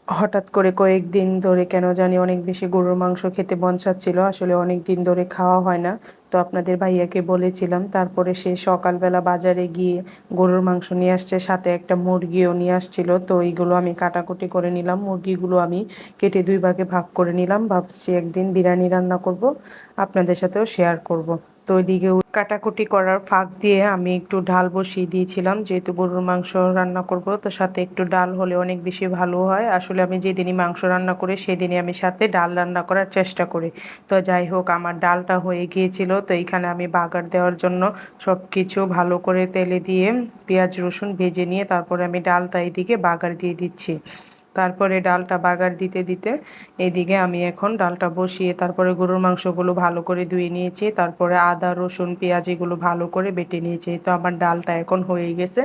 হঠাৎ করে কয়েকদিন ধরে কেন জানি অনেক বেশি গরুর মাংস খেতে মন চাচ্ছিল। আসলে অনেক দিন ধরে খাওয়া হয় না। তো আপনাদের ভাইয়াকে বলেছিলাম, তারপরে সে সকালবেলা বাজারে গিয়ে গরুর মাংস নিয়ে আসছে, সাথে একটা মুরগিও নিয়ে আসছিল। তো এইগুলো আমি কাটাকুটি করে নিলাম, মুরগিগুলো আমি কেটে 2 ভাগে ভাগ করে নিলাম। ভাবছি একদিন বিরিয়ানি রান্না করব, আপনাদের সাথেও শেয়ার করব। তো ওইদিকে কাটাকুটি করার ফাঁক দিয়ে আমি একটু ডাল বসিয়ে দিয়েছিলাম, যেহেতু গরুর মাংস রান্না করব, তো সাথে একটু ডাল হলে অনেক বেশি ভালো হয়। আসলে আমি যেদিনই মাংস রান্না করি সেদিনই আমি সাথে ডাল রান্না করার চেষ্টা করি। তো যাই হোক, আমার ডালটা হয়ে গিয়েছিল। তো এইখানে আমি বাগার দেওয়ার জন্য সব কিছু ভালো করে তেলে দিয়ে পেঁয়াজ রসুন ভেজে নিয়ে তারপরে আমি ডালটা এদিকে বাগার দিয়ে দিচ্ছি। তারপরে ডালটা বাগার দিতে দিতে এদিকে আমি এখন ডালটা বসিয়ে তারপরে গরুর মাংসগুলো ভালো করে ধুয়ে নিয়েছি, তারপরে আদা রসুন পেঁয়াজ এগুলো ভালো করে বেটে নিয়েছি। তো আমার ডালটা এখন হয়ে গেছে।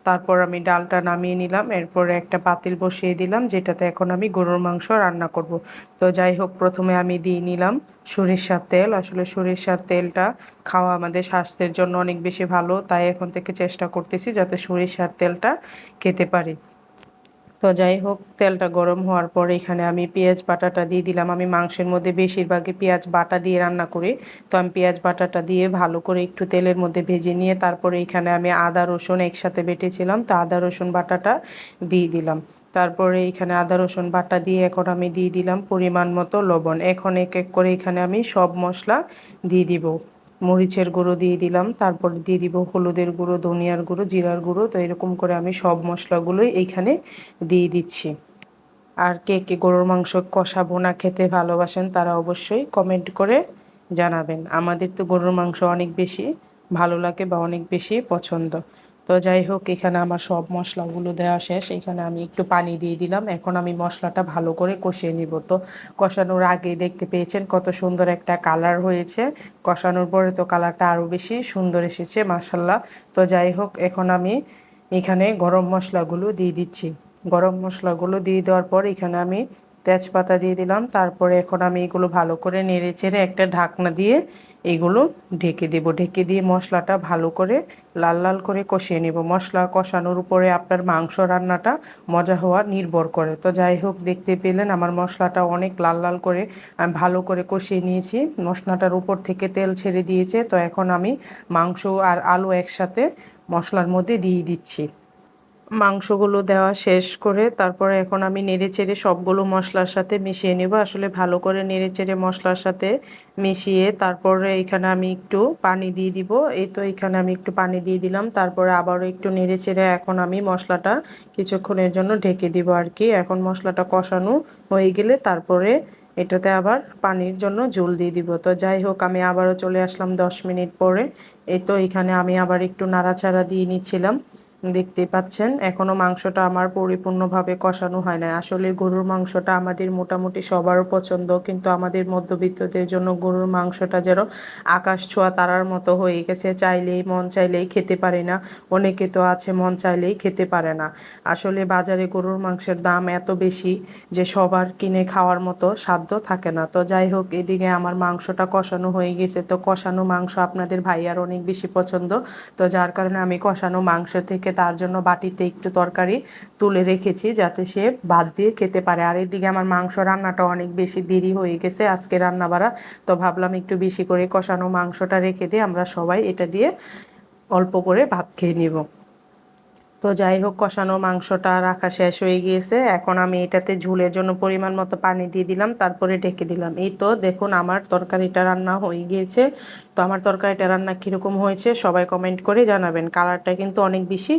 তারপর আমি ডালটা নামিয়ে নিলাম, এরপরে একটা পাতিল বসিয়ে দিলাম, যেটাতে এখন আমি গরুর মাংস রান্না করব। তো যাই হোক, প্রথমে আমি দিয়ে নিলাম সরিষার তেল। আসলে সরিষার তেলটা খাওয়া আমাদের স্বাস্থ্যের জন্য অনেক বেশি ভালো, তাই এখন থেকে চেষ্টা করতেছি যাতে সরিষার তেলটা খেতে পারি। তো যাই হোক, তেলটা গরম হওয়ার পর এখানে আমি পেঁয়াজ বাটাটা দিয়ে দিলাম। আমি মাংসের মধ্যে বেশিরভাগই পেঁয়াজ বাটা দিয়ে রান্না করি। তো আমি পেঁয়াজ বাটাটা দিয়ে ভালো করে একটু তেলের মধ্যে ভেজে নিয়ে তারপরে এখানে আমি আদা রসুন একসাথে বেটেছিলাম, তো আদা রসুন বাটাটা দিয়ে দিলাম। তারপরে এখানে আদা রসুন বাটা দিয়ে এখন আমি দিয়ে দিলাম পরিমাণ মতো লবণ। এখন এক এক করে এখানে আমি সব মশলা দিয়ে দিব। মরিচের গুঁড়ো দিয়ে দিলাম, তারপর দিয়ে দিব হলুদের গুঁড়ো, ধনিয়ার গুঁড়ো, জিরার গুঁড়ো। তো এরকম করে আমি সব মশলাগুলোই এইখানে দিয়ে দিচ্ছি। আর কে কে গরুর মাংস কষা ভুনা খেতে ভালোবাসেন তারা অবশ্যই কমেন্ট করে জানাবেন। আমাদের তো গরুর মাংস অনেক বেশি ভালো লাগে বা অনেক বেশি পছন্দ। তো যাই হোক, এখানে আমার সব মশলাগুলো দেওয়া শেষ। এখানে আমি একটু পানি দিয়ে দিলাম। এখন আমি মশলাটা ভালো করে কষিয়ে নিব। তো কষানোর আগেই দেখতে পেয়েছেন কত সুন্দর একটা কালার হয়েছে। কষানোর পরে তো কালারটা আরও বেশি সুন্দর এসেছে মাশাল্লাহ। তো যাই হোক, এখন আমি এখানে গরম মশলাগুলো দিয়ে দিচ্ছি। গরম মশলাগুলো দিয়ে দেওয়ার পর এখানে আমি তেজপাতা দিয়ে দিলাম। তারপরে এখন আমি এগুলো ভালো করে নেড়ে চেড়ে একটা ঢাকনা দিয়ে এগুলো ঢেকে দেব। ঢেকে দিয়ে মশলাটা ভালো করে লাল লাল করে কষিয়ে নেব। মশলা কষানোর উপরে আপনার মাংস রান্নাটা মজা হওয়া নির্ভর করে। তো যাই হোক, দেখতে পেলেন আমার মশলাটা অনেক লাল লাল করে আমি ভালো করে কষিয়ে নিয়েছি। মশলাটার উপর থেকে তেল ছেড়ে দিয়েছে। তো এখন আমি মাংস আর আলু একসাথে মশলার মধ্যে দিয়ে দিচ্ছি। মাংসগুলো দেওয়া শেষ করে তারপরে এখন আমি নেড়েচেড়ে সবগুলো মশলার সাথে মিশিয়ে নেব। আসলে ভালো করে নেড়েচেড়ে মশলার সাথে মিশিয়ে তারপরে এখানে আমি একটু পানি দিয়ে দিব। এই তো এখানে আমি একটু পানি দিয়ে দিলাম। তারপরে আবারও একটু নেড়েচেড়ে এখন আমি মশলাটা কিছুক্ষণের জন্য ঢেকে দিব আর কি। এখন মশলাটা কষানো হয়ে গেলে তারপরে এটাতে আবার পানির জন্য ঝোল দিয়ে দিব। তো যাই হোক, আমি আবারও চলে আসলাম 10 মিনিট পরে। এই তো এখানে আমি আবার একটু নাড়াচাড়া দিয়ে নিচ্ছিলাম। দেখতেই পাচ্ছেন এখনো মাংসটা আমার পরিপূর্ণভাবে কষানো হয় না। আসলে গরুর মাংসটা আমাদের মোটামুটি সবার পছন্দ, কিন্তু আমাদের মধ্যবিত্তদের জন্য গরুর মাংসটা যেন আকাশ ছোঁয়া তারার মতো হয়ে গেছে। চাইলেই মন চাইলেই খেতে পারে না। অনেকে তো আছে মন চাইলেই খেতে পারে না। আসলে বাজারে গরুর মাংসের দাম এত বেশি যে সবার কিনে খাওয়ার মতো সাধ্য থাকে না। তো যাই হোক, এদিকে আমার মাংসটা কষানো হয়ে গেছে। তো কষানো মাংস আপনাদের ভাইয়ার অনেক বেশি পছন্দ। তো যার কারণে আমি কষানো মাংস থেকে তার জন্য বাটিতে একটু তরকারি তুলে রেখেছি যাতে সে ভাত দিয়ে খেতে পারে। আর এদিকে আমার মাংস রান্নাটা অনেক বেশি দেরি হয়ে গেছে আজকে রান্না বাড়া। তো ভাবলাম একটু বেশি করে কষানো মাংসটা রেখে দিয়ে আমরা সবাই এটা দিয়ে অল্প করে ভাত খেয়ে নিব। তো যাই হোক, কষানো মাংসটা রাখা শেষ হয়ে গিয়েছে। এখন আমি এটাতে ঝোলের জন্য পরিমাণ মতো পানি দিয়ে দিলাম, তারপরে ঢেকে দিলাম। এই তো দেখুন আমার তরকারিটা রান্না হয়ে গিয়েছে। তো আমার তরকারিটা রান্না কীরকম হয়েছে সবাই কমেন্ট করে জানাবেন। কালারটা কিন্তু অনেক বেশি